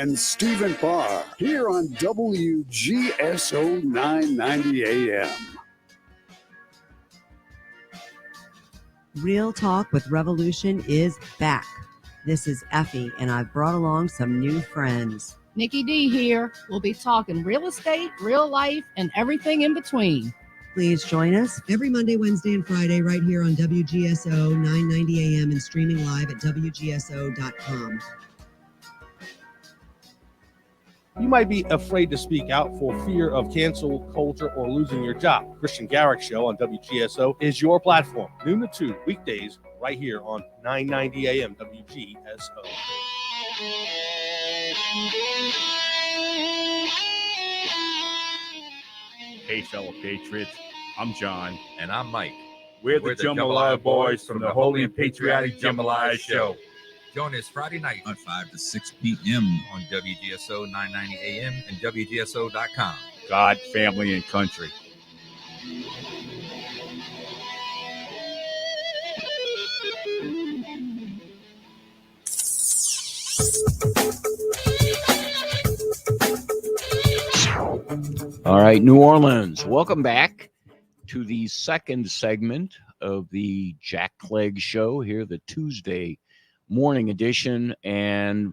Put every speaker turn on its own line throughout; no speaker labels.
and Stephen Parr here on WGSO 990 AM.
Real Talk with Revolution is back. This is Effie, and I've brought along some new friends.
Nikki D here. We'll be talking real estate, real life, and everything in between.
Please join us every Monday, Wednesday, and Friday right here on WGSO 990 AM and streaming live at WGSO.com.
You might be afraid to speak out for fear of cancel culture or losing your job. Christian Garrick Show on WGSO is your platform. Noon to 2, weekdays, right here on 990 AM WGSO.
Hey, fellow patriots. I'm John.
And I'm Mike.
We're the Jambalaya Boys from the Holy and Patriotic Jambalaya Show.
Join us Friday night at 5 to 6 p.m. on WGSO 990 AM and WGSO.com.
God, family, and country.
All right, New Orleans, welcome back to the second segment of the Jack Clegg Show here, the Tuesday morning edition, and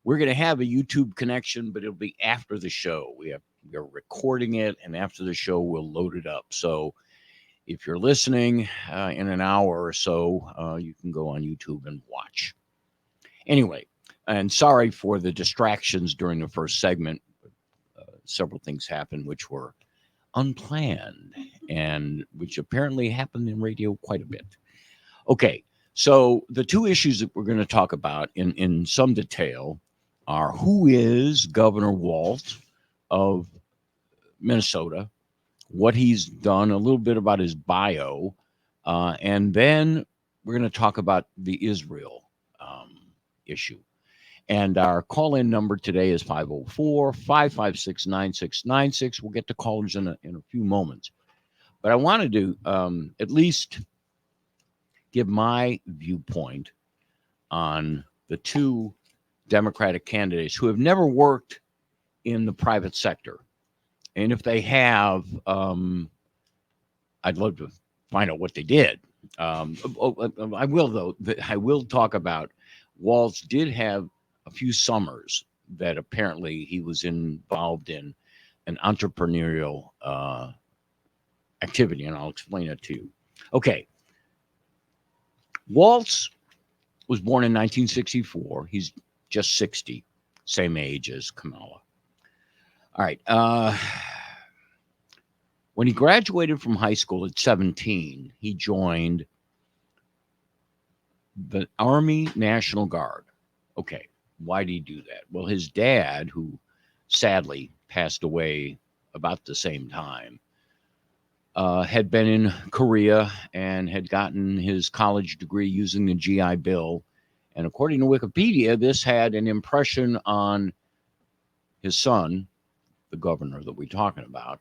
we're going to have a YouTube connection, but it'll be after the show. We're recording it, and after the show, we'll load it up. So if you're listening in an hour or so, you can go on YouTube and watch. Anyway, and sorry for the distractions during the first segment. Several things happened which were unplanned and which apparently happened in radio quite a bit. Okay, so the two issues that we're going to talk about in some detail are who is Governor Walz of Minnesota, what he's done, a little bit about his bio, and then we're going to talk about the Israel issue. And our call-in number today is 504-556-9696. We'll get to callers in a few moments. But I wanted to at least give my viewpoint on the two Democratic candidates who have never worked in the private sector. And if they have, I'd love to find out what they did. I will, though. I will talk about Walz did have a few summers that apparently he was involved in an entrepreneurial activity, and I'll explain it to you. Okay. Walz was born in 1964. He's just 60, same age as Kamala. All right. When he graduated from high school at 17, he joined the Army National Guard. Okay. Why did he do that? Well, his dad, who sadly passed away about the same time, had been in Korea and had gotten his college degree using the GI Bill. And according to Wikipedia, this had an impression on his son, the governor that we're talking about,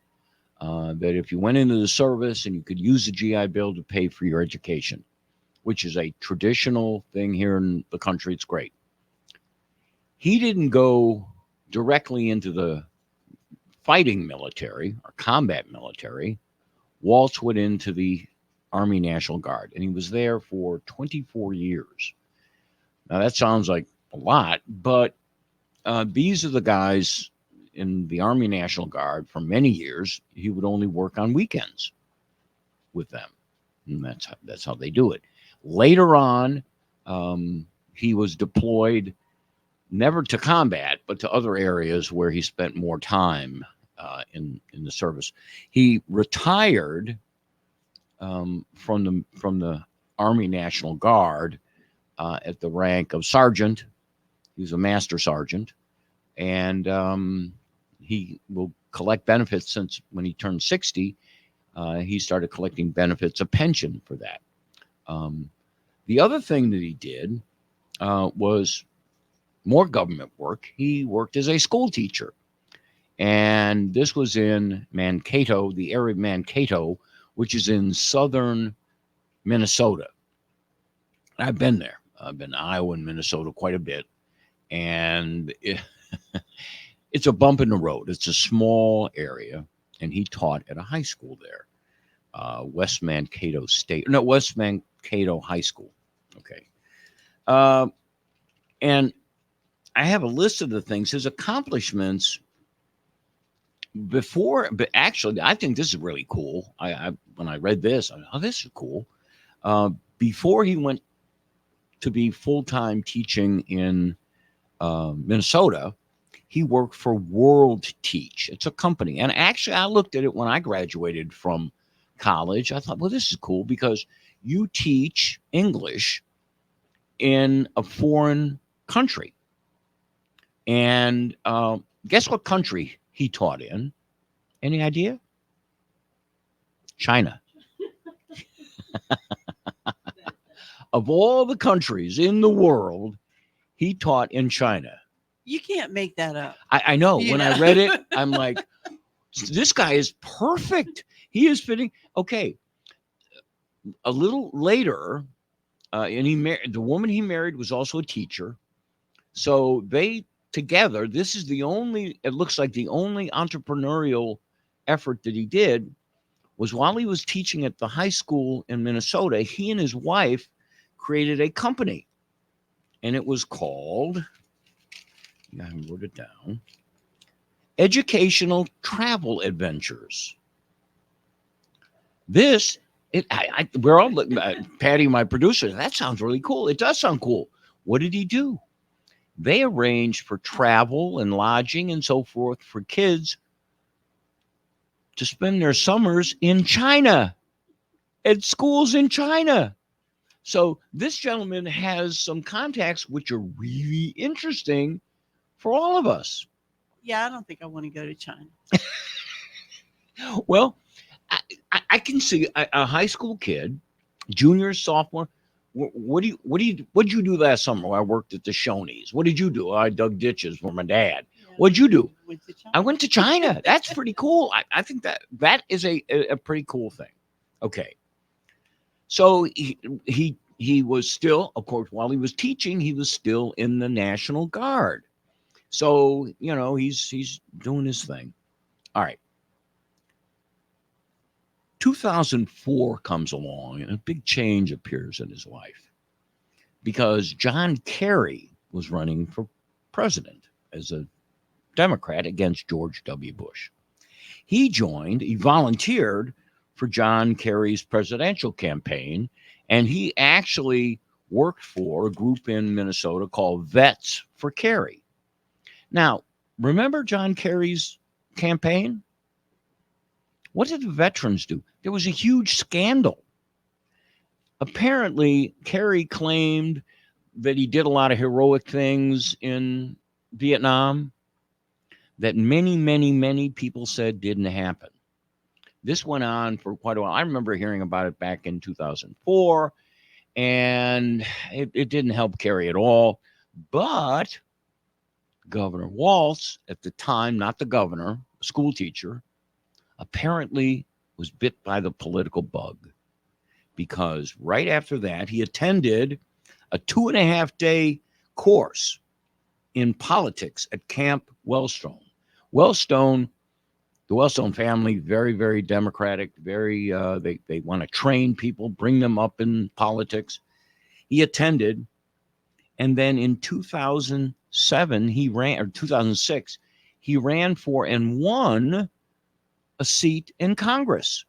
that if you went into the service and you could use the GI Bill to pay for your education, which is a traditional thing here in the country, it's great. He didn't go directly into the fighting military or combat military. Walz went into the Army National Guard, and he was there for 24 years. Now, that sounds like a lot, but these are the guys in the Army National Guard for many years. He would only work on weekends with them, and that's how they do it. Later on, he was deployed never to combat, but to other areas where he spent more time in the service. He retired from the Army National Guard at the rank of sergeant. He was a master sergeant, and he will collect benefits since when he turned 60. He started collecting benefits, a pension for that. The other thing that he did was more government work. He worked as a school teacher. And this was in Mankato, the area of Mankato, which is in southern Minnesota. I've been there. I've been to Iowa and Minnesota quite a bit. And it's a bump in the road. It's a small area, and he taught at a high school there, West Mankato High School. Okay. And I have a list of the things, his accomplishments before, but actually, I think this is really cool. When I read this, I thought, oh, this is cool. Before he went to be full-time teaching in Minnesota, he worked for World Teach. It's a company. And actually, I looked at it when I graduated from college. I thought, well, this is cool because you teach English in a foreign country. And guess what country he taught in? Any idea? China. Of all the countries in the world, he taught in China.
You can't make that up.
I know. When I read it, I'm like, this guy is perfect. He is fitting. Okay. A little later, and the woman he married was also a teacher. So they together, it looks like the only entrepreneurial effort that he did was while he was teaching at the high school in Minnesota, he and his wife created a company. And it was called, I wrote it down, Educational Travel Adventures. We're all looking, Patty, my producer, that sounds really cool. It does sound cool. What did he do? They arranged for travel and lodging and so forth for kids to spend their summers in China, at schools in China. So this gentleman has some contacts which are really interesting for all of us.
Yeah, I don't think I want to go to China.
Well, I can see a high school kid, junior, sophomore. What'd you do last summer? Well, I worked at the Shoney's. What did you do? I dug ditches for my dad.
Yeah,
What'd you do?
I
went to China. That's pretty cool. I think that is a pretty cool thing. Okay. So he was still, of course, while he was teaching, he was still in the National Guard. So, he's doing his thing. All right. 2004 comes along and a big change appears in his life because John Kerry was running for president as a Democrat against George W. Bush. He volunteered for John Kerry's presidential campaign, and he actually worked for a group in Minnesota called Vets for Kerry. Now, remember John Kerry's campaign? What did the veterans do? There was a huge scandal. Apparently, Kerry claimed that he did a lot of heroic things in Vietnam that many, many, many people said didn't happen. This went on for quite a while. I remember hearing about it back in 2004, and it didn't help Kerry at all. But Governor Walz, at the time, not the governor, a school teacher, apparently was bit by the political bug because right after that, he attended a 2.5-day course in politics at Camp Wellstone. The Wellstone family, very, very democratic, very, they want to train people, bring them up in politics. He attended, and then in 2006, he ran for and won a seat in Congress.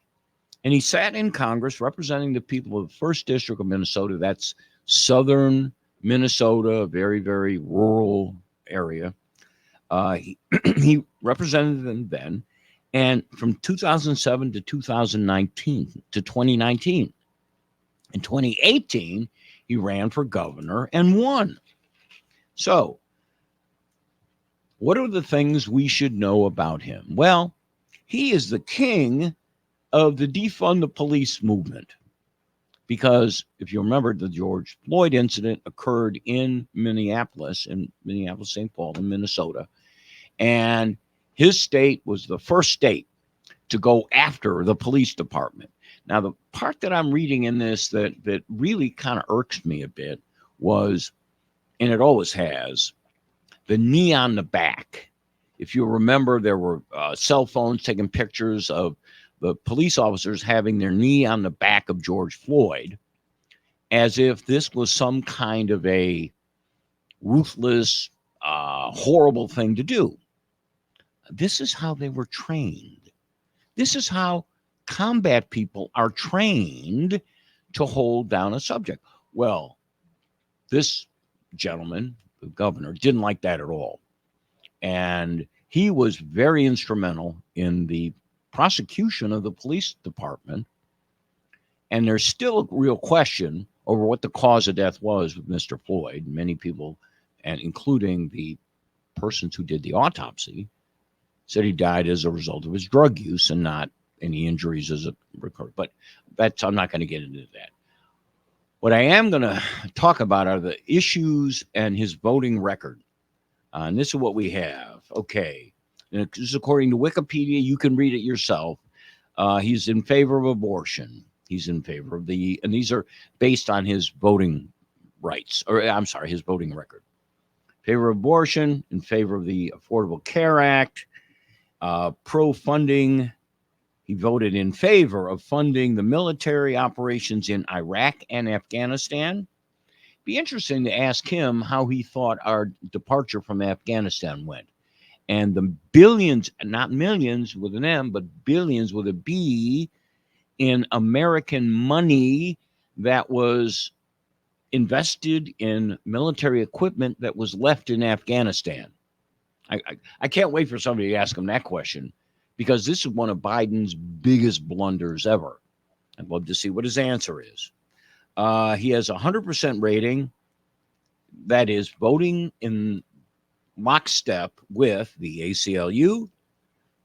And he sat in Congress representing the people of the 1st District of Minnesota. That's southern Minnesota, a very, very rural area. He represented them then. And from 2007 to 2019, in 2018, he ran for governor and won. So, what are the things we should know about him? Well, he is the king of the defund the police movement. Because if you remember, the George Floyd incident occurred in Minneapolis, St. Paul, in Minnesota. And his state was the first state to go after the police department. Now, the part that I'm reading in this that really kind of irks me a bit was, and it always has, the knee on the back. If you remember, there were cell phones taking pictures of the police officers having their knee on the back of George Floyd, as if this was some kind of a ruthless, horrible thing to do. This is how they were trained. This is how combat people are trained to hold down a subject. Well, this gentleman, the governor, didn't like that at all. And he was very instrumental in the prosecution of the police department. And there's still a real question over what the cause of death was with Mr. Floyd. Many people, and including the persons who did the autopsy, said he died as a result of his drug use and not any injuries as a recurrent. But I'm not going to get into that. What I am going to talk about are the issues and his voting record. And this is what we have. Okay. And this is according to Wikipedia. You can read it yourself. He's in favor of abortion. He's in favor of and these are based on his voting rights, or I'm sorry, his voting record. Favor of abortion, in favor of the Affordable Care Act, pro-funding. He voted in favor of funding the military operations in Iraq and Afghanistan. Be interesting to ask him how he thought our departure from Afghanistan went. And the billions, not millions with an M, but billions with a B in American money that was invested in military equipment that was left in Afghanistan. I can't wait for somebody to ask him that question, because this is one of Biden's biggest blunders ever. I'd love to see what his answer is. He has a 100% rating. That is voting in lockstep with the ACLU,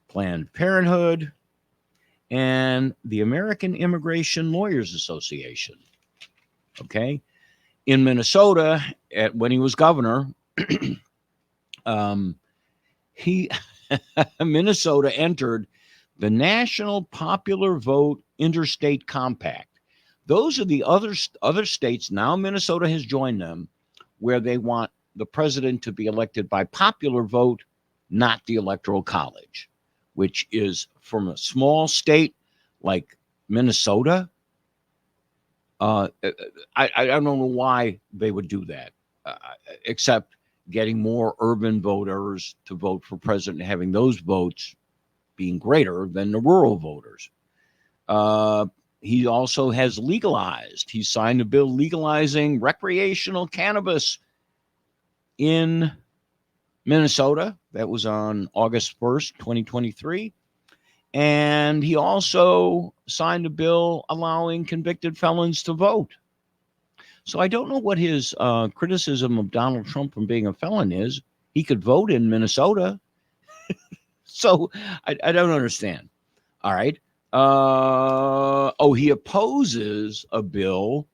Planned Parenthood, and the American Immigration Lawyers Association. Okay. In Minnesota, when he was governor, Minnesota entered the National Popular Vote Interstate Compact. Those are the other states. Now Minnesota has joined them, where they want the president to be elected by popular vote, not the Electoral College, which is from a small state like Minnesota. I don't know why they would do that, except getting more urban voters to vote for president, having those votes being greater than the rural voters. He also has legalized. He signed a bill legalizing recreational cannabis in Minnesota. That was on August 1st, 2023. And he also signed a bill allowing convicted felons to vote. So I don't know what his criticism of Donald Trump from being a felon is. He could vote in Minnesota. So I don't understand. All right. He opposes a bill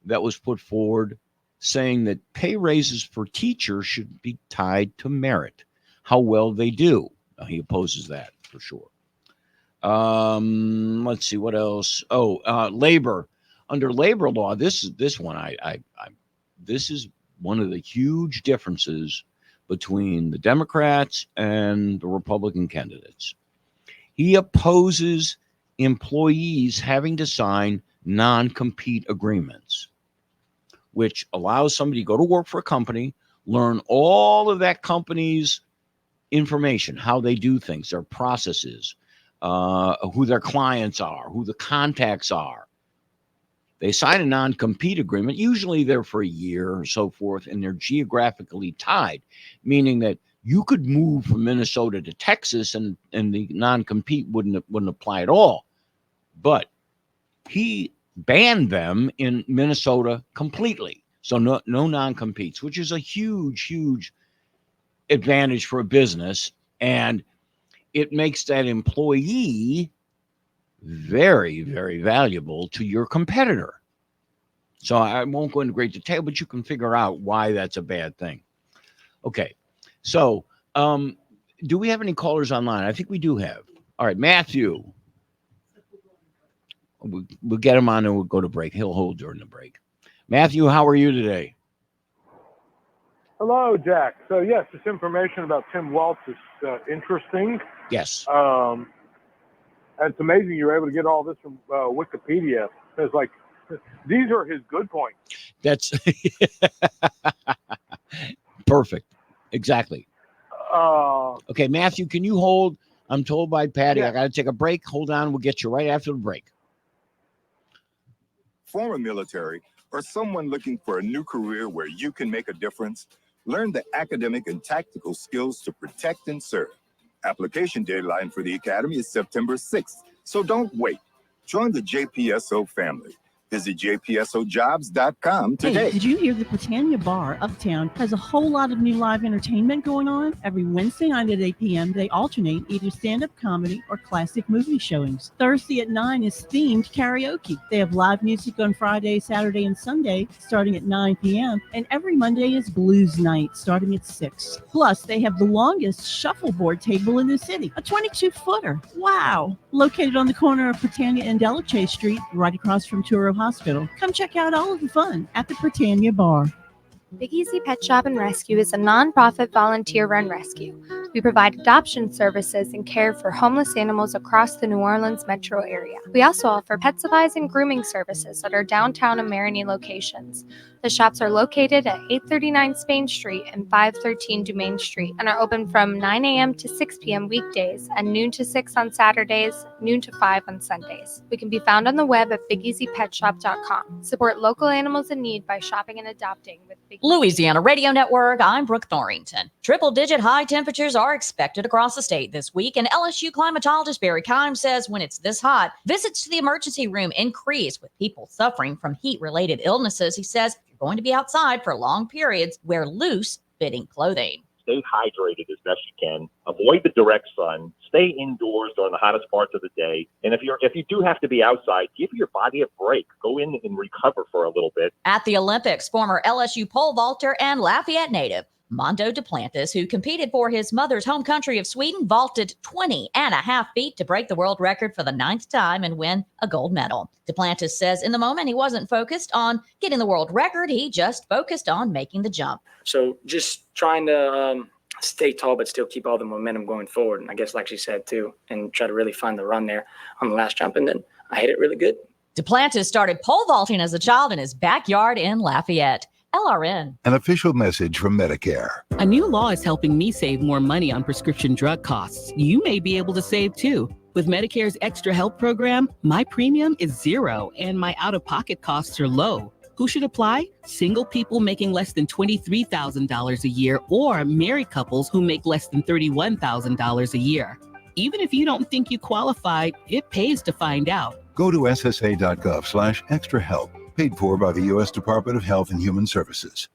that was put forward saying that pay raises for teachers should be tied to merit, how well they do. He opposes that for sure. Let's see what else. Labor. Under labor law, this is one of the huge differences between the Democrats and the Republican candidates. He opposes employees having to sign non-compete agreements, which allows somebody to go to work for a company, learn all of that company's information, how they do things, their processes, who their clients are, who the contacts are. They sign a non-compete agreement. Usually they're for a year or so forth, and they're geographically tied, meaning that you could move from Minnesota to Texas and the non-compete wouldn't apply at all. But he banned them in Minnesota completely. So no non-competes, which is a huge advantage for a business. And it makes that employee very, very valuable to your competitor. So I won't go into great detail, but you can figure out why that's a bad thing. Okay. So do we have any callers online? I think we do have. All right, Matthew. We'll get him on and we'll go to break. He'll hold during the break. Matthew, how are you today?
Hello, Jack. So, yes, this information about Tim Welch is interesting.
Yes.
And it's amazing you were able to get all this from Wikipedia. It's like, these are his good points.
That's perfect. Exactly. Okay, Matthew, can you hold? I'm told by Patty I got to take a break. Hold on. We'll get you right after the break.
Former military or someone looking for a new career where you can make a difference, learn the academic and tactical skills to protect and serve. Application deadline for the Academy is September 6th, so don't wait. Join the JPSO family. Visit jpsojobs.com today.
Hey, did you hear the Britannia Bar uptown has a whole lot of new live entertainment going on? Every Wednesday night at 8 p.m., they alternate either stand-up comedy or classic movie showings. Thursday at 9 is themed karaoke. They have live music on Friday, Saturday, and Sunday starting at 9 p.m., and every Monday is blues night starting at 6. Plus, they have the longest shuffleboard table in the city, a 22-footer. Wow! Located on the corner of Britannia and Delachaise Street, right across from Truro Hospital. Come check out all of the fun at the Britannia Bar.
Big Easy Pet Shop and Rescue is a nonprofit volunteer-run rescue. We provide adoption services and care for homeless animals across the New Orleans metro area. We also offer pet supplies and grooming services at our downtown and Marigny locations. The shops are located at 839 Spain Street and 513 Dumaine Street and are open from 9 a.m. to 6 p.m. weekdays and noon to 6 on Saturdays, noon to 5 on Sundays. We can be found on the web at BigEasyPetShop.com. Support local animals in need by shopping and adopting with Big Easy.
Louisiana Radio Network, I'm Brooke Thorrington. Triple-digit high temperatures are expected across the state this week, and LSU climatologist Barry Kime says when it's this hot, visits to the emergency room increase with people suffering from heat-related illnesses. He says if you're going to be outside for long periods, wear loose-fitting clothing.
Stay hydrated as best you can. Avoid the direct sun. Stay indoors during the hottest parts of the day. And if you do have to be outside, give your body a break. Go in and recover for a little bit.
At the Olympics, former LSU pole vaulter and Lafayette native Mondo Duplantis, who competed for his mother's home country of Sweden, vaulted 20.5 feet to break the world record for the 9th time and win a gold medal. Duplantis says in the moment he wasn't focused on getting the world record. He just focused on making the jump.
So just trying to stay tall but still keep all the momentum going forward. And I guess like she said too, and try to really find the run there on the last jump. And then I hit it really good.
Duplantis started pole vaulting as a child in his backyard in Lafayette. LRN.
An official message from Medicare.
A new law is helping me save more money on prescription drug costs. You may be able to save too. With Medicare's Extra Help program, my premium is $0 and my out-of-pocket costs are low. Who should apply? Single people making less than $23,000 a year or married couples who make less than $31,000 a year. Even if you don't think you qualify, it pays to find out.
Go to ssa.gov/extrahelp. Paid for by the U.S. Department of Health and Human Services.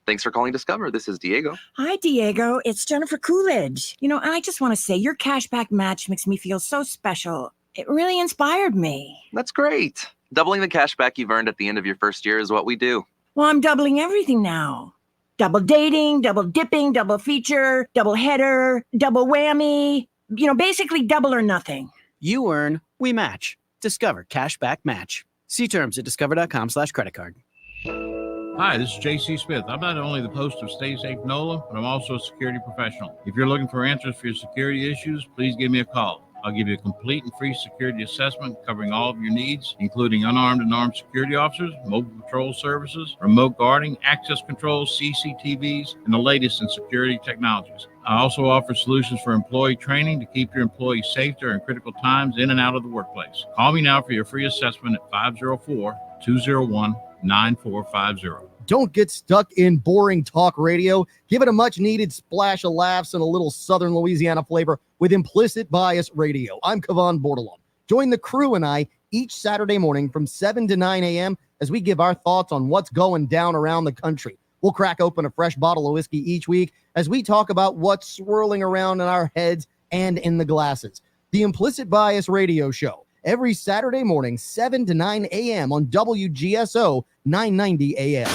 Thanks for calling Discover. This is Diego.
Hi, Diego. It's Jennifer Coolidge. I just want to say your cashback match makes me feel so special. It really inspired me.
That's great. Doubling the cashback you've earned at the end of your first year is what we do.
Well, I'm doubling everything now. Double dating, double dipping, double feature, double header, double whammy. Basically double or nothing.
You earn, we match. Discover Cashback Match. See terms at discover.com/credit card.
Hi, this is J.C. Smith. I'm not only the host of Stay Safe NOLA, but I'm also a security professional. If you're looking for answers for your security issues, please give me a call. I'll give you a complete and free security assessment covering all of your needs, including unarmed and armed security officers, mobile patrol services, remote guarding, access controls, CCTVs, and the latest in security technologies. I also offer solutions for employee training to keep your employees safe during critical times in and out of the workplace. Call me now for your free assessment at 504-201-9450.
Don't get stuck in boring talk radio. Give it a much-needed splash of laughs and a little Southern Louisiana flavor with Implicit Bias Radio. I'm Kevon Bordelon. Join the crew and I each Saturday morning from 7 to 9 a.m. as we give our thoughts on what's going down around the country. We'll crack open a fresh bottle of whiskey each week as we talk about what's swirling around in our heads and in the glasses. The Implicit Bias Radio Show, every Saturday morning, 7 to 9 a.m. on WGSO 990 AM.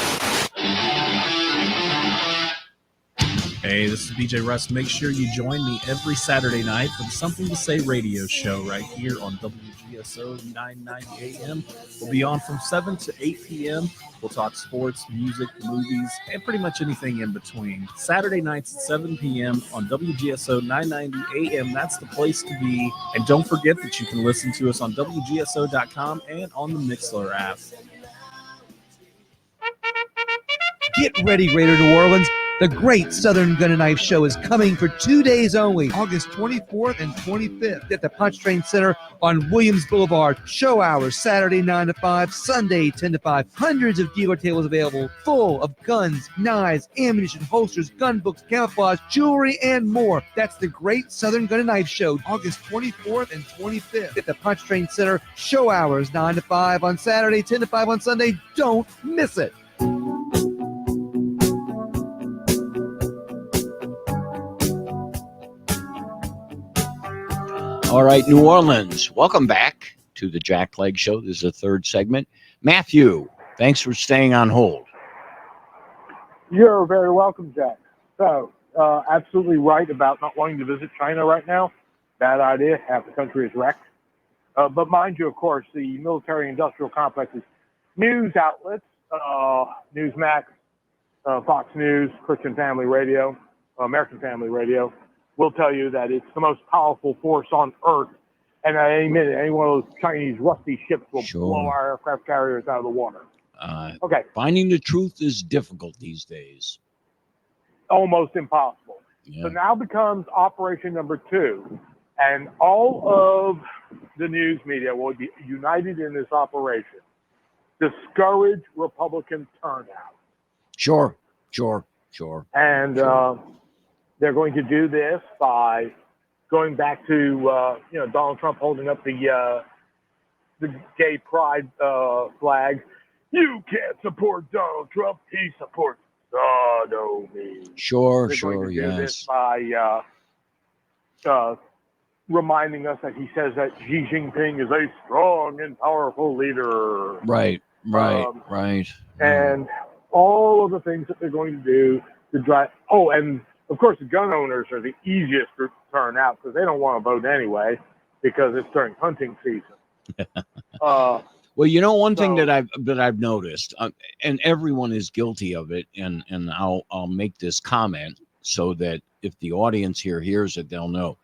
Hey, this is BJ Russ. Make sure you join me every Saturday night for the Something to Say radio show right here on WGSO 990 AM. We'll be on from 7 to 8 p.m. We'll talk sports, music, movies, and pretty much anything in between. Saturday nights at 7 p.m. on WGSO 990 AM. That's the place to be. And don't forget that you can listen to us on WGSO.com and on the Mixler app.
Get ready, Greater New Orleans. The Great Southern Gun and Knife Show is coming for 2 days only, August 24th and 25th at the Punch Train Center on Williams Boulevard. Show hours, Saturday 9 to 5, Sunday 10 to 5. Hundreds of dealer tables available, full of guns, knives, ammunition, holsters, gun books, camouflage, jewelry, and more. That's the Great Southern Gun and Knife Show, August 24th and 25th at the Punch Train Center. Show hours, 9 to 5 on Saturday, 10 to 5 on Sunday. Don't miss it.
All right, New Orleans, welcome back to the Jack Clegg Show. This is the third segment. Matthew, thanks for staying on hold.
You're very welcome, Jack. So, absolutely right about not wanting to visit China right now. Bad idea. Half the country is wrecked. But mind you, of course, the military-industrial complex's news outlets, Newsmax, Fox News, Christian Family Radio, American Family Radio, will tell you that it's the most powerful force on Earth. And at any minute, any one of those Chinese rusty ships will blow our aircraft carriers out of the water. Okay.
Finding the truth is difficult these days.
Almost impossible.
Yeah.
So now becomes Operation Number 2. And all of the news media will be united in this operation. Discourage Republican turnout.
Sure.
And they're going to do this by going back to Donald Trump holding up the gay pride flag. You can't support Donald Trump. He supports sodomy.
Sure,
They're going to do
yes.
this by reminding us that he says that Xi Jinping is a strong and powerful leader.
Right.
And all of the things that they're going to do to drive. Oh, and of course, the gun owners are the easiest group to turn out because they don't want to vote anyway because it's during hunting season.
Well, one thing that I've noticed, and everyone is guilty of it, and I'll make this comment so that if the audience here hears it, they'll know.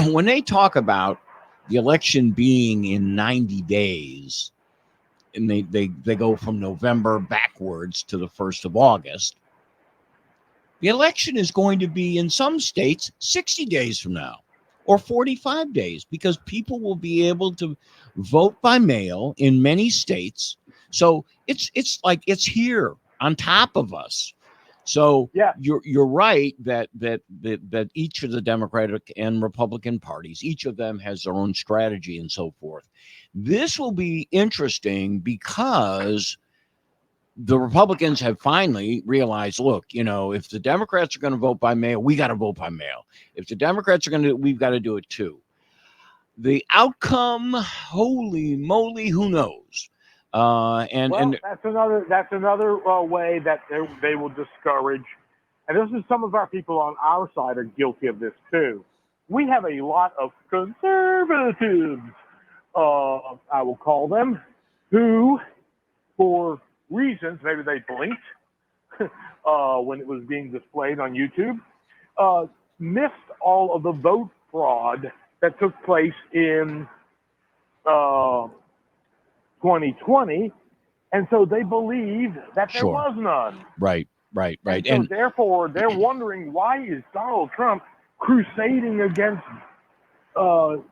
When they talk about the election being in 90 days, and they go from November backwards to the 1st of August, the election is going to be in some states 60 days from now or 45 days because people will be able to vote by mail in many states. So it's like it's here on top of us. So
yeah.
You're right that each of the Democratic and Republican parties, each of them has their own strategy and so forth. This will be interesting because the Republicans have finally realized, look, if the Democrats are going to vote by mail, we got to vote by mail. If the Democrats are going to, we've got to do it too. The outcome, holy moly, who knows?
That's another way that they will discourage. And this is some of our people on our side are guilty of this too. We have a lot of conservatives, I will call them, who, for reasons, maybe they blinked when it was being displayed on YouTube, missed all of the vote fraud that took place in 2020, and so they believe that there was none.
Right.
And so therefore, they're wondering, why is Donald Trump crusading against Governor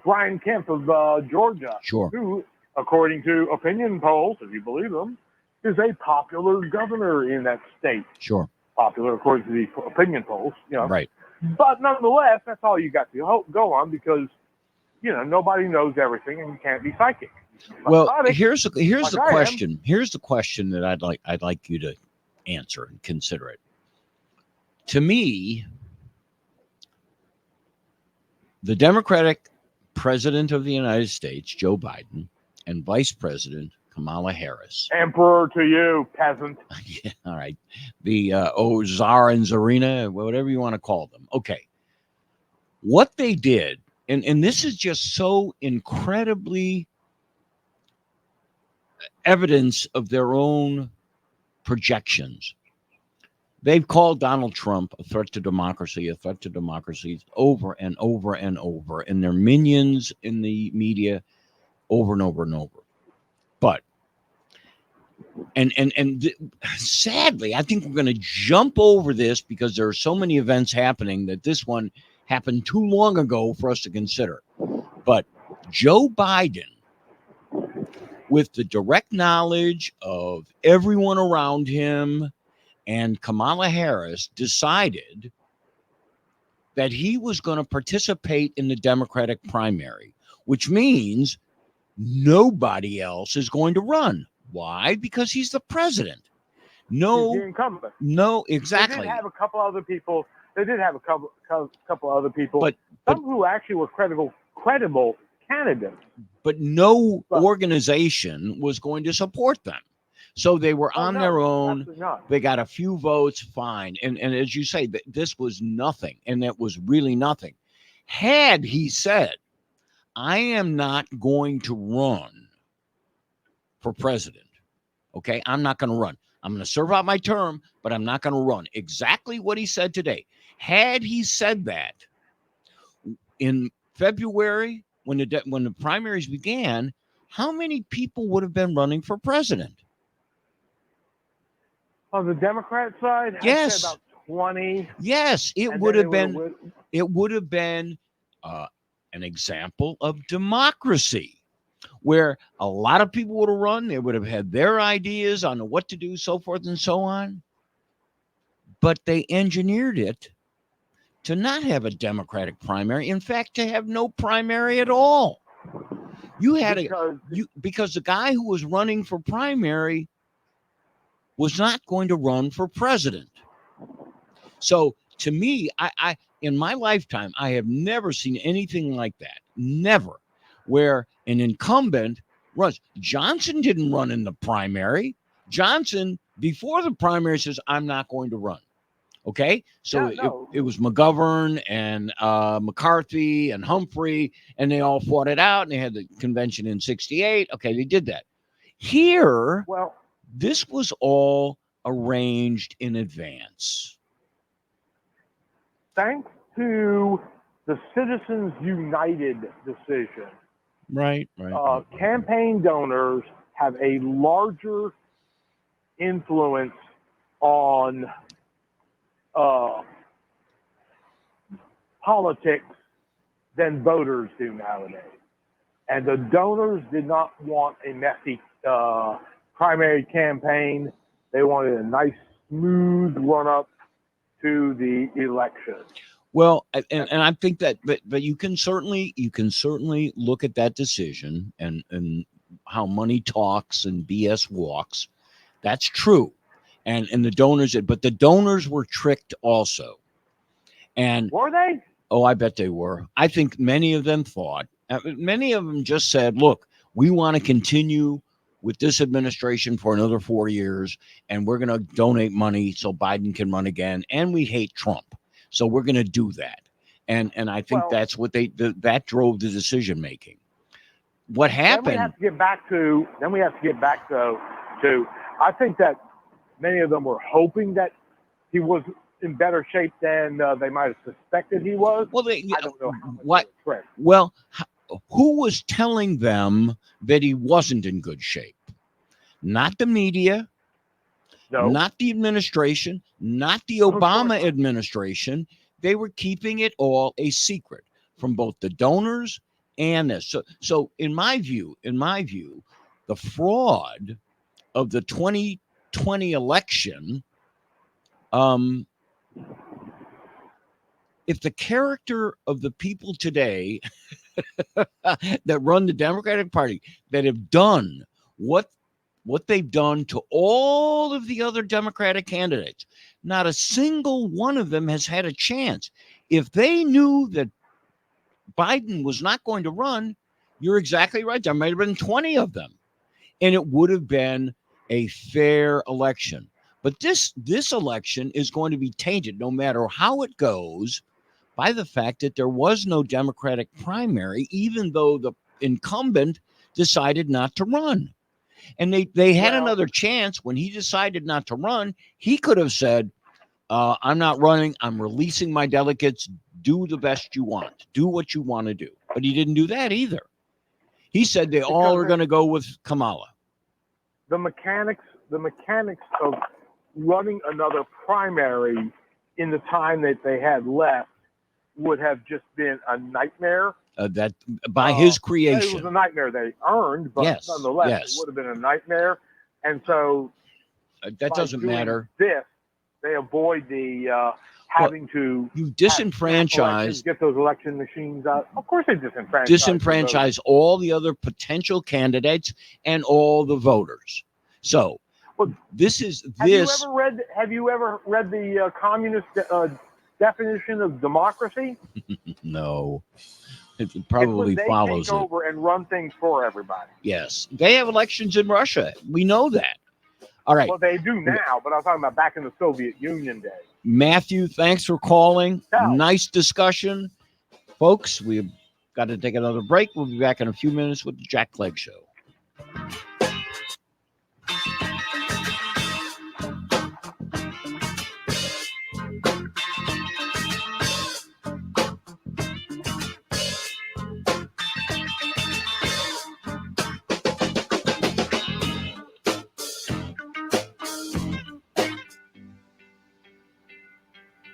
Brian Kemp of Georgia, who, according to opinion polls, if you believe them, is a popular governor in that state.
Sure.
Popular according to the opinion polls,
Right.
But nonetheless, that's all you got to go on because, nobody knows everything and you can't be psychic.
Well, here's the question. Here's the question that I'd like you to answer and consider it. To me, the Democratic president of the United States, Joe Biden, and Vice President Kamala Harris.
Emperor to you, peasant.
Yeah, all right. The Czar and Tsarina, whatever you want to call them. Okay. What they did, and this is just so incredibly evidence of their own projections. They've called Donald Trump a threat to democracy over and over and over, and their minions in the media over and over and over. But sadly, I think we're going to jump over this because there are so many events happening that this one happened too long ago for us to consider. But Joe Biden, with the direct knowledge of everyone around him, and Kamala Harris decided that he was going to participate in the Democratic primary, which means nobody else is going to run. Why? Because he's the president.
He's the incumbent.
No, exactly.
They did have a couple other people. But some who actually were credible candidates.
But no organization was going to support them. So they were on their own. They got a few votes, fine. And as you say, this was nothing. And it was really nothing. Had he said, I am not going to run for president. Okay, I'm not going to run. I'm going to serve out my term, but I'm not going to run. Exactly what he said today. Had he said that in February, when the primaries began, how many people would have been running for president?
On the Democrat side,
yes,
I'd say about 20.
Yes, it would have been. It would have been an example of democracy, where a lot of people would have run. They would have had their ideas on what to do, so forth and so on. But they engineered it to not have a Democratic primary. In fact, to have no primary at all. You had because the guy who was running for primary was not going to run for president. So to me, I in my lifetime, I have never seen anything like that. Never. Where an incumbent runs. Johnson didn't run in the primary. Johnson, before the primary, says, I'm not going to run. Okay? So it was McGovern and McCarthy and Humphrey, and they all fought it out, and they had the convention in 1968. Okay, they did that. Here, this was all arranged in advance.
Thanks to the Citizens United decision.
Right.
Campaign donors have a larger influence on politics than voters do nowadays. And the donors did not want a messy primary campaign. They wanted a nice, smooth run-up to the election.
Well, and I think that, but you can certainly look at that decision and how money talks and BS walks. That's true, and the donors, but the donors were tricked also. And
were they?
Oh, I bet they were. I think many of them thought. Many of them just said, "Look, we want to continue with this administration for another 4 years, and we're going to donate money so Biden can run again, and we hate Trump. So we're going to do that." And I think that's what that drove the decision making. What happened?
Then we have to get back to I think that many of them were hoping that he was in better shape than they might have suspected he was.
Well,
I don't know how much
what? Well, who was telling them that he wasn't in good shape? Not the media.
No.
Not the administration, not the Obama administration. They were keeping it all a secret from both the donors and this. So in my view, the fraud of the 2020 election, if the character of the people today that run the Democratic Party that have done what they've done to all of the other Democratic candidates, not a single one of them has had a chance. If they knew that Biden was not going to run, you're exactly right. There might have been 20 of them. and it would have been a fair election. But this election is going to be tainted, no matter how it goes, by the fact that there was no Democratic primary, even though the incumbent decided not to run. And they had another chance. When he decided not to run, he could have said, I'm not running. I'm releasing my delegates. Do the best you want. Do what you want to do. But he didn't do that either. He said they all are going to go with Kamala.
The mechanics of running another primary in the time that they had left would have just been a nightmare.
That by his creation.
It was a nightmare they earned, but
Yes,
nonetheless,
yes.
it would have been a nightmare. And so
that doesn't
doing
matter.
This, they avoid the having to
you disenfranchise
get those election machines out. Of course, they
disenfranchise all the other potential candidates and all the voters. So this is this.
Have you ever read the communist definition of democracy?
No, it probably follows
They take over and run things for everybody.
Yes, they have elections in Russia. We know that. All right.
Well, they do now, but I'm talking about back in the Soviet Union days.
Matthew, thanks for calling. Nice discussion. Folks, we've got to take another break. We'll be back in a few minutes with the Jack Clegg Show.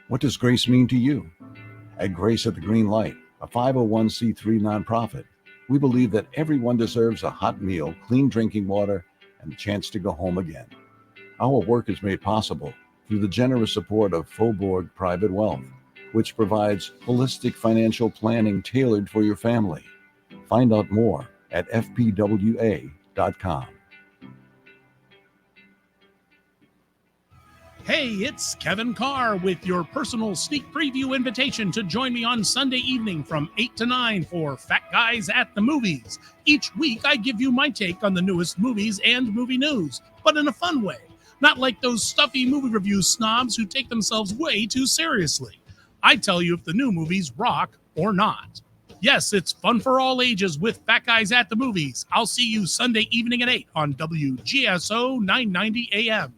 What does grace mean to you? At Grace at the Green Light, a 501c3 nonprofit, we believe that everyone deserves a hot meal, clean drinking water, and the chance to go home again. Our work is made possible through the generous support of Faubourg Private Wealth, which provides holistic financial planning tailored for your family. Find out more at fpwa.com.
Hey, it's Kevin Carr with your personal sneak preview invitation to join me on Sunday evening from 8 to 9 for Fat Guys at the Movies. Each week, I give you my take on the newest movies and movie news, but in a fun way. Not like those stuffy movie review snobs who take themselves way too seriously. I tell you if the new movies rock or not. Yes, it's fun for all ages with Fat Guys at the Movies. I'll see you Sunday evening at 8 on WGSO 990 AM.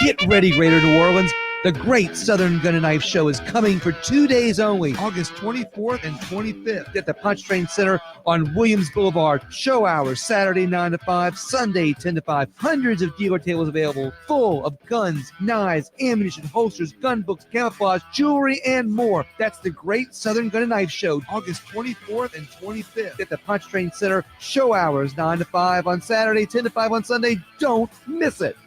Get ready, Greater New Orleans. The Great Southern Gun and Knife Show is coming for 2 days only, August 24th and 25th at the Punch Train Center on Williams Boulevard. Show hours, Saturday 9 to 5, Sunday 10 to 5. Hundreds of dealer tables available, full of guns, knives, ammunition, holsters, gun books, camouflage, jewelry, and more. That's the Great Southern Gun and Knife Show, August 24th and 25th at the Punch Train Center. Show hours, 9 to 5 on Saturday, 10 to 5 on Sunday. Don't miss it.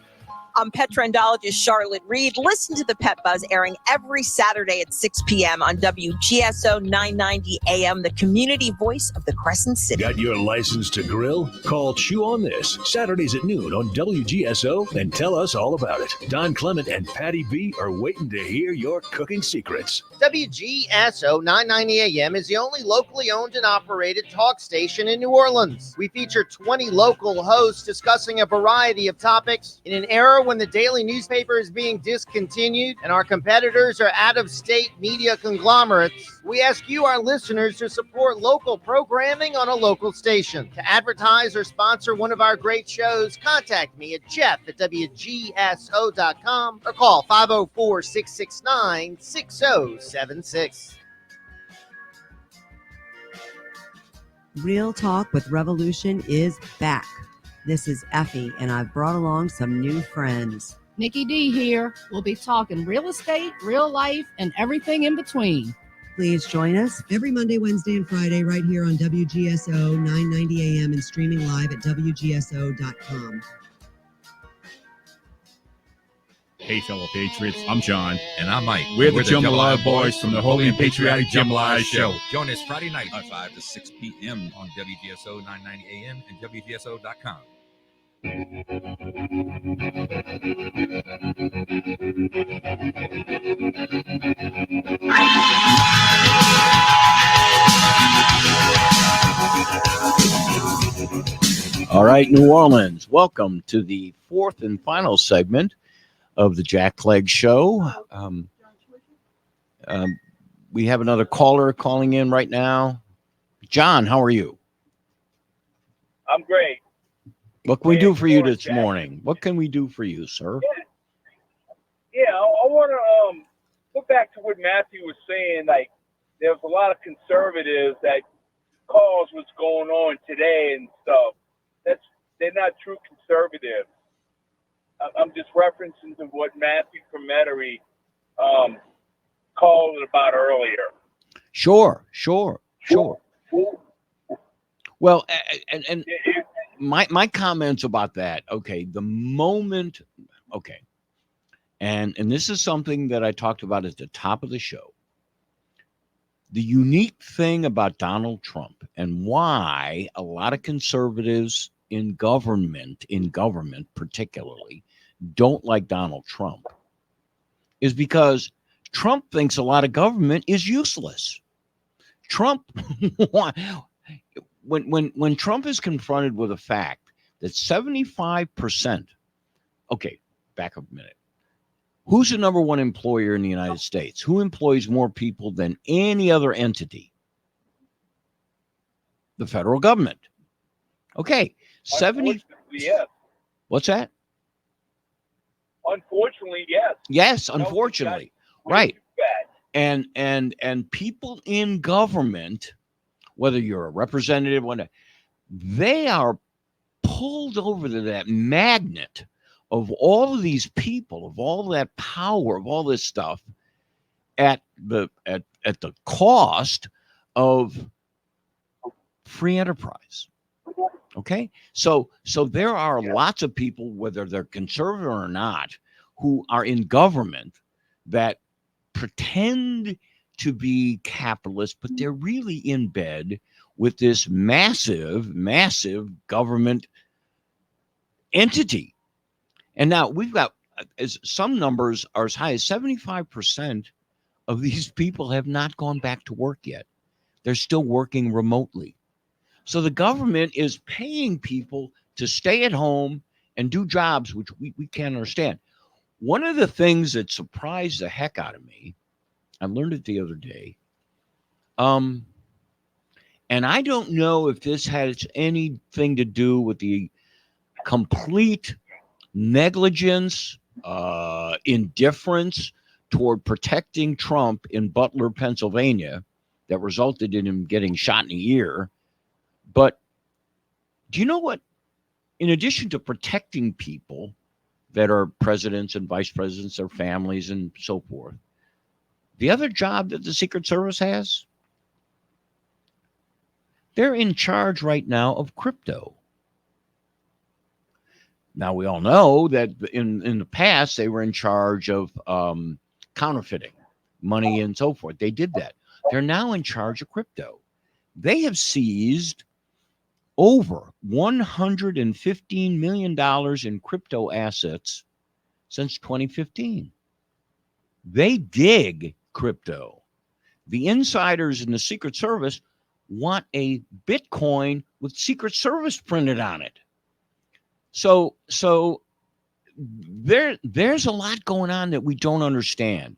I'm pet trendologist Charlotte Reed. Listen to the Pet Buzz airing every Saturday at 6 p.m. on WGSO 990 AM, the community voice of the Crescent City.
Got your license to grill? Call Chew on This, Saturdays at noon on WGSO, and tell us all about it. Don Clement and Patty B are waiting to hear your cooking secrets.
WGSO 990 AM is the only locally owned and operated talk station in New Orleans. We feature 20 local hosts discussing a variety of topics in an era when the daily newspaper is being discontinued and our competitors are out-of-state media conglomerates. We ask you, our listeners, to support local programming on a local station. To advertise or sponsor one of our great shows, contact me at jeff@wgso.com or call 504-669-6076.
Real Talk with Revolution is back. This is Effie, and I've brought along some new friends.
Nikki D here. We'll be talking real estate, real life, and everything in between.
Please join us every Monday, Wednesday, and Friday right here on WGSO 990 AM and streaming live at WGSO.com.
Hey, fellow patriots, I'm John.
And I'm Mike.
We're the Jambalaya Boys from the Holy and Patriotic Jambalaya Show.
Join us Friday night at 5 to 6 p.m. on WGSO 990 AM and WGSO.com.
right, New Orleans, welcome to the fourth and final segment of the Jack Clegg Show. We have another caller calling in right now. John, how are you?
I'm great.
What can we do for you this morning? What can we do for you, sir?
Yeah, I want to go back to what Matthew was saying. Like, there's a lot of conservatives that cause what's going on today and stuff. They're not true conservatives. I'm just referencing to what Matthew from Metairie called about earlier.
Sure. Well, and my comments about that. Okay, the moment. Okay, and this is something that I talked about at the top of the show. The unique thing about Donald Trump and why a lot of conservatives in government particularly, don't like Donald Trump is because Trump thinks a lot of government is useless. Trump, when Trump is confronted with the fact that 75%, okay, back up a minute. Who's the number one employer in the United States? Who employs more people than any other entity? The federal government. Okay, 70.
Yes.
What's that?
Unfortunately, yes.
Yes, unfortunately. Right. And people in government, whether you're a representative, whatever, they are pulled over to that magnet of all of these people, of all that power, of all this stuff at the cost of free enterprise. Okay, so there are lots of people, whether they're conservative or not, who are in government that pretend to be capitalist, but they're really in bed with this massive government entity. And now we've got some numbers are as high as 75% of these people have not gone back to work yet. They're still working remotely. So the government is paying people to stay at home and do jobs, which we can't understand. One of the things that surprised the heck out of me, I learned it the other day, and I don't know if this has anything to do with the complete negligence, indifference toward protecting Trump in Butler, Pennsylvania, that resulted in him getting shot in the ear. But do you know what? In addition to protecting people that are presidents and vice presidents, their families and so forth, the other job that the Secret Service has, they're in charge right now of crypto. Now, we all know that in the past, they were in charge of counterfeiting money and so forth. They did that. They're now in charge of crypto. They have seized over $115 million in crypto assets since 2015. They dig crypto. The insiders in the Secret Service want a Bitcoin with Secret Service printed on it. So there's a lot going on that we don't understand.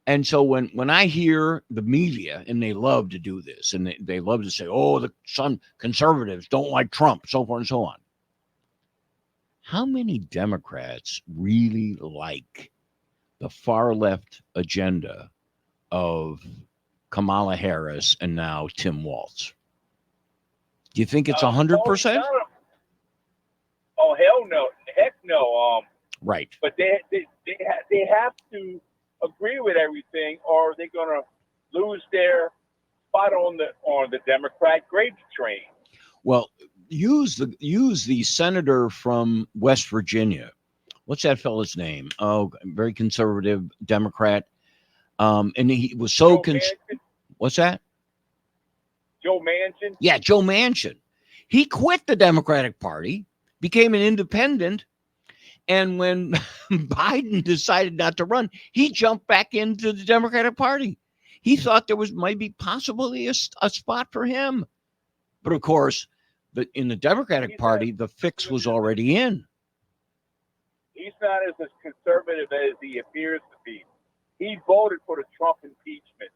And so when I hear the media, and they love to do this, and they love to say, oh, some conservatives don't like Trump, so forth and so on. How many Democrats really like the far left agenda of Kamala Harris and now Tim Walz? Do you think it's 100%?
Oh, hell no. Heck no.
Right.
But they have to agree with everything, or they're going to lose their spot on the Democrat gravy train. Well,
Use the senator from West Virginia. What's that fella's name? Oh, very conservative Democrat. And he was so what's that?
Joe Manchin?
Yeah, Joe Manchin. He quit the Democratic Party, became an independent, and when Biden decided not to run, he jumped back into the Democratic Party. He thought there was maybe possibly a spot for him. But of course, But in the Democratic Party, the fix was already in.
He's not as conservative as he appears to be. He voted for the Trump impeachment.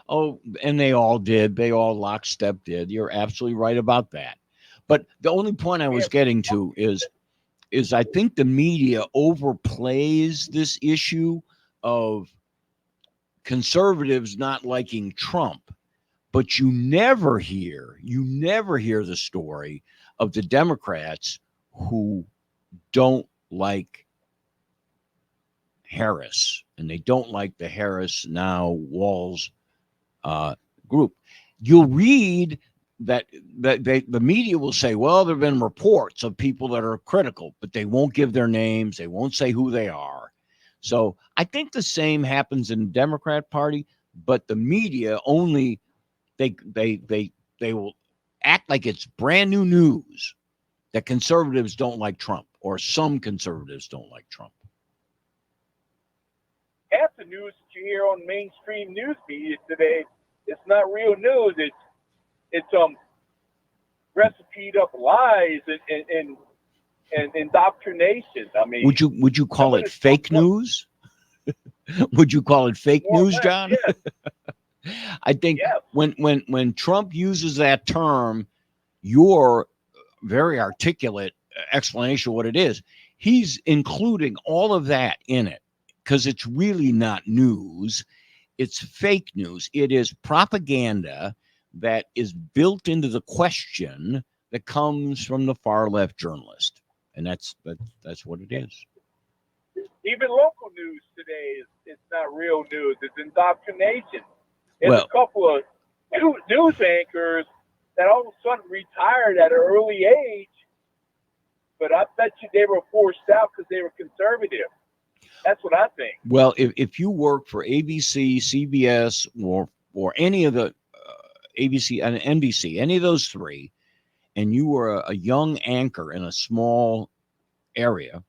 Oh, and they all did. They all lockstep did. You're absolutely right about that. But the only point I was getting to is I think the media overplays this issue of conservatives not liking Trump, but you never hear the story of the Democrats who don't like Harris, and they don't like the Harris now Walz group. You'll read that the media will say, well, there have been reports of people that are critical, but they won't give their names. They won't say who they are. So I think the same happens in the Democrat Party, but the media only they will act like it's brand new news that conservatives don't like Trump, or some conservatives don't like Trump.
Half the news that you hear on mainstream news media today, it's not real news. It's recipeed up lies and indoctrination. I mean,
Would you call it fake news? Would you call it fake news, John?
Yes.
I think when Trump uses that term, your very articulate explanation of what it is, he's including all of that in it because it's really not news. It's fake news. It is propaganda that is built into the question that comes from the far left journalist. And that's what it is.
Even local news today it's not real news. It's indoctrination. There's a couple of news anchors that all of a sudden retired at an early age, but I bet you they were forced out because they were conservative. That's what I think.
Well, if you work for ABC, CBS, or any of the ABC and NBC, any of those three, and you were a young anchor in a small area,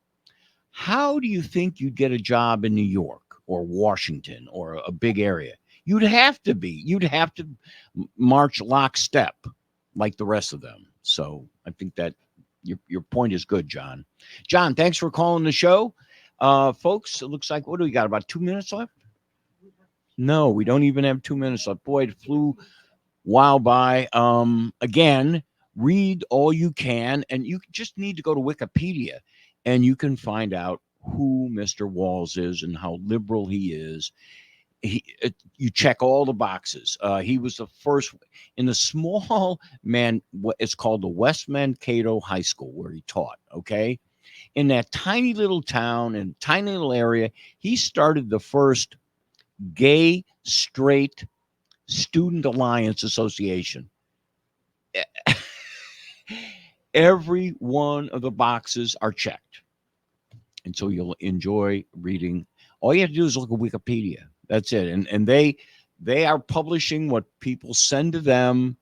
how do you think you'd get a job in New York or Washington or a big area? You'd have to march lockstep like the rest of them. So I think that your point is good, John. John, thanks for calling the show. Folks, it looks like, what do we got, about 2 minutes left? No, we don't even have 2 minutes left. Boy, it flew while by. Again, read all you can, and you just need to go to Wikipedia, and you can find out who Mr. Walz is and how liberal he is. You check all the boxes. He was the first in the small it's called the West Mankato High School where he taught. Okay. In that tiny little town and tiny little area, he started the first gay straight student alliance association. Every one of the boxes are checked. And so you'll enjoy reading. All you have to do is look at Wikipedia. That's it. And they are publishing what people send to them,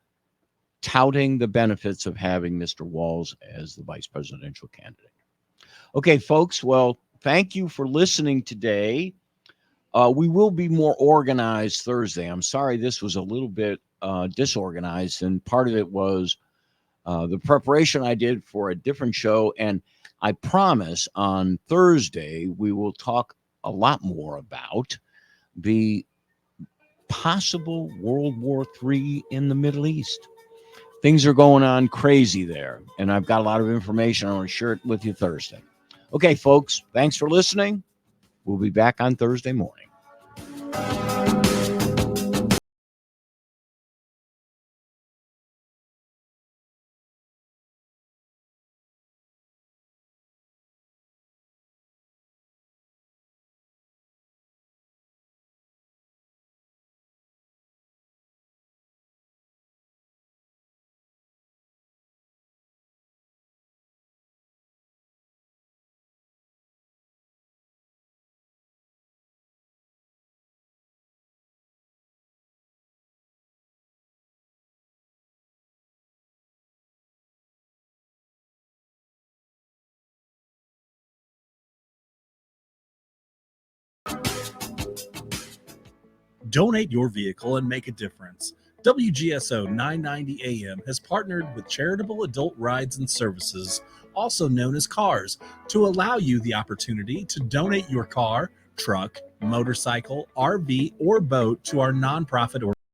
touting the benefits of having Mr. Walz as the vice presidential candidate. Okay, folks. Well, thank you for listening today. We will be more organized Thursday. I'm sorry this was a little bit disorganized, and part of it was the preparation I did for a different show. And I promise on Thursday we will talk a lot more about the possible World War III in the Middle East. Things are going on crazy there, and I've got a lot of information. I want to share it with you Thursday. Okay, folks, thanks for listening. We'll be back on Thursday morning.
Donate your vehicle and make a difference. WGSO 990 AM has partnered with Charitable Adult Rides and Services, also known as CARS, to allow you the opportunity to donate your car, truck, motorcycle, RV, or boat to our nonprofit organization.